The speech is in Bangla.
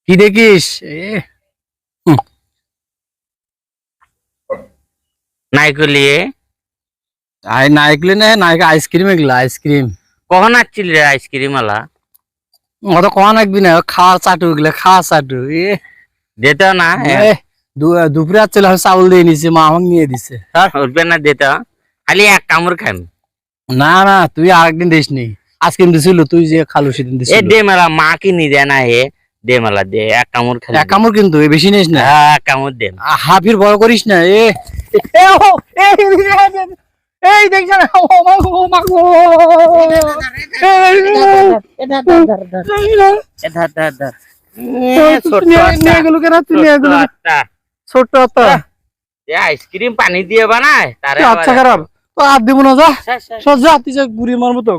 কি দেখিস? নাইকলিয়ে নাইকলে না নাইক আইসক্রিম এগুলা আইসক্রিম। কখন আসছিল রে আইসক্রিম আলা? অত কয়া নাকবি না, খাওয়ার চাটু এগুলা, খাওয়ার চাটু। দিত না দুপুরে আসছিল, চাউল দিয়ে নিছে, মা আমাকে নিয়ে দিছে। উঠবে না দিত, খালি এক কামড় খাম। না না, তুই আরেকদিন দিস নি, আজকে দিছিল, তুই যে খালু সেদিন এ দিছিল। দে মেলা মা কি নি দে না হে, দে মেলা দে এক কামড় খালি। এক কামড় কিন্তু, বেশি নিস না। এক কামড় দে। হাফির বড় করিস না। এই দেখছ না, ও মা গো, ও মা গো। নিয়ে গেল কেন? তুই নিয়ে গেল ছোট্ট একটা আইসক্রিম পানি দিয়ে বানায় তারে আচ্ছা খারাপ তো আর দিব না, যা সব যা, তুই যা বুড়ি মার মতো।